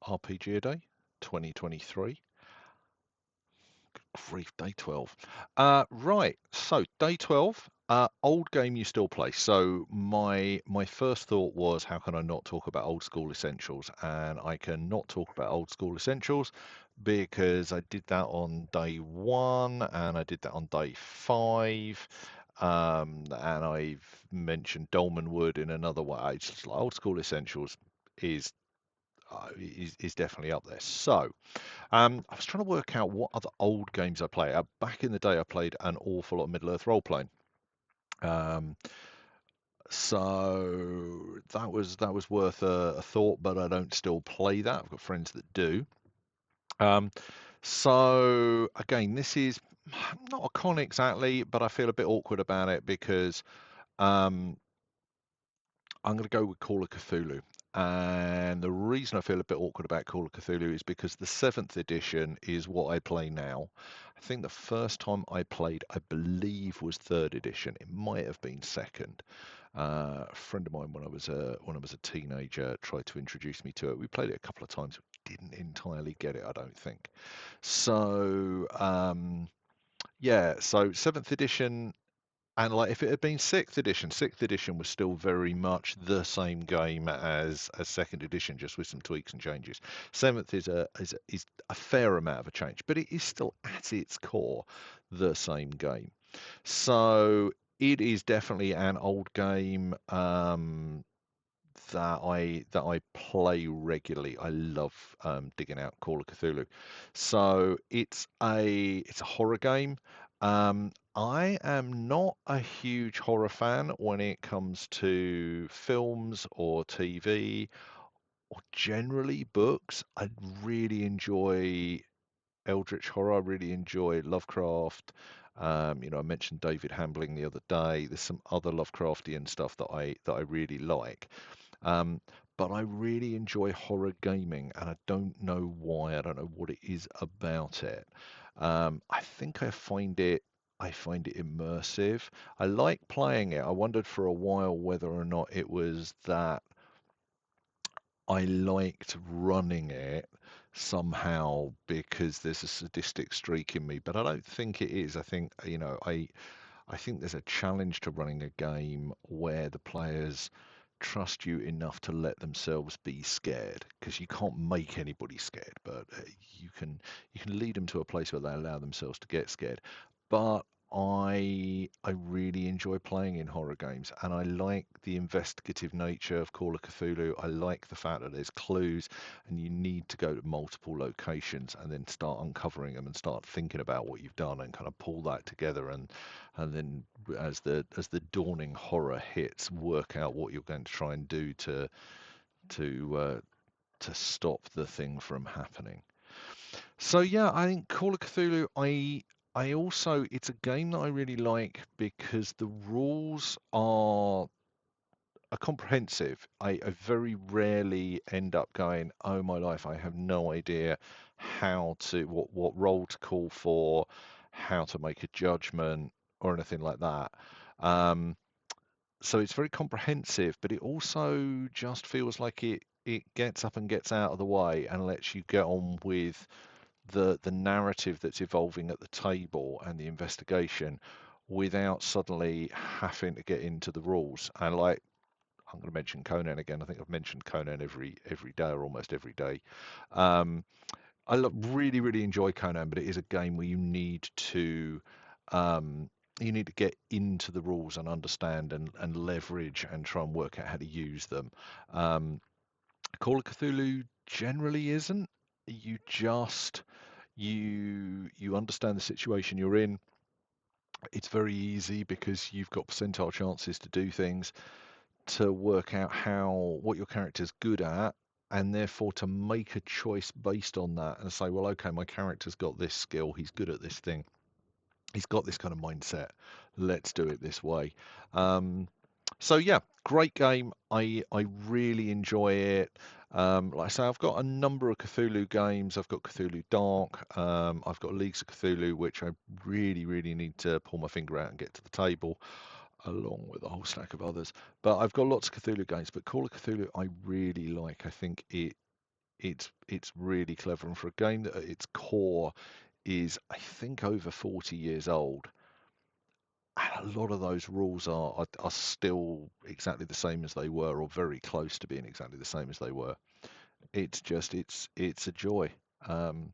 RPG a day, 2023. Good grief, day 12. Right, so day 12, old game you still play. So my first thought was, how can I not talk about old school essentials? And I can not talk about old school essentials because I did that on day one and I did that on day five. And I've mentioned Dolmen Wood in another way. It's just like old school essentials is is definitely up there. So I was trying to work out what other old games I play. Back in the day, I played an awful lot of Middle Earth role playing. Um, so that was worth a thought, but I don't still play that. I've got friends that do. Um, so again, this is not a con exactly, but I feel a bit awkward about it because um, I'm going to go with Call of Cthulhu. And the reason I feel a bit awkward about Call of Cthulhu is because the seventh edition is what I play now. I think the first time I played, I believe, was third edition. It might have been second. A friend of mine, when I was a teenager, tried to introduce me to it. We played it a couple of times. We didn't entirely get it, I don't think. So yeah, so seventh edition and like if it had been sixth edition was still very much the same game as second edition, just with some tweaks and changes. Seventh is a fair amount of a change, but it is still at its core the same game. So it is definitely an old game that I play regularly. I love digging out Call of Cthulhu. So it's a horror game. I am not a huge horror fan when it comes to films or TV or generally books. I really enjoy Eldritch horror. I really enjoy Lovecraft. I mentioned David Hambling the other day. There's some other Lovecraftian stuff that I really like. Um, but I really enjoy horror gaming, and I don't know why. I don't know what it is about it. I think I find it immersive. I like playing it. I wondered for a while whether or not it was that I liked running it somehow because there's a sadistic streak in me, but I don't think it is. I think, I think there's a challenge to running a game where the players trust you enough to let themselves be scared because you can't make anybody scared, but you can lead them to a place where they allow themselves to get scared. But I really enjoy playing in horror games, and I like the investigative nature of Call of Cthulhu. I like the fact that there's clues, and you need to go to multiple locations and then start uncovering them and start thinking about what you've done and kind of pull that together and then as the dawning horror hits, work out what you're going to try and do to to stop the thing from happening. So yeah, I think Call of Cthulhu. I also it's a game that I really like because the rules are comprehensive. I very rarely end up going, oh my life, I have no idea how to what role to call for, how to make a judgment or anything like that. Um, so it's very comprehensive, but it also just feels like it gets up and gets out of the way and lets you get on with the narrative that's evolving at the table and the investigation without suddenly having to get into the rules. And like I'm going to mention Conan again. I think I've mentioned Conan every day or almost every day. Um, really really enjoy Conan, but it is a game where um, you need to get into the rules and understand and leverage and try and work out how to use them. Um, Call of Cthulhu generally isn't. You just you understand the situation you're in. It's very easy because you've got percentile chances to do things to work out how what your character's good at and therefore to make a choice based on that and say, well, okay, my character's got this skill, he's good at this thing, he's got this kind of mindset, let's do it this way. So yeah, great game. I really enjoy it. Like I say, I've got a number of Cthulhu games. I've got Cthulhu Dark. I've got Leagues of Cthulhu, which I really, really need to pull my finger out and get to the table, along with a whole stack of others. But I've got lots of Cthulhu games. But Call of Cthulhu, I really like. I think it's really clever, and for a game that at its core is, I think, over 40 years old, and a lot of those rules are still exactly the same as they were, or very close to being exactly the same as they were. It's just it's a joy. Um,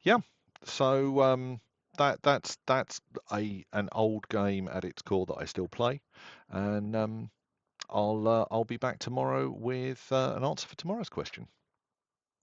yeah. So that's a an old game at its core that I still play, and I'll be back tomorrow with an answer for tomorrow's question.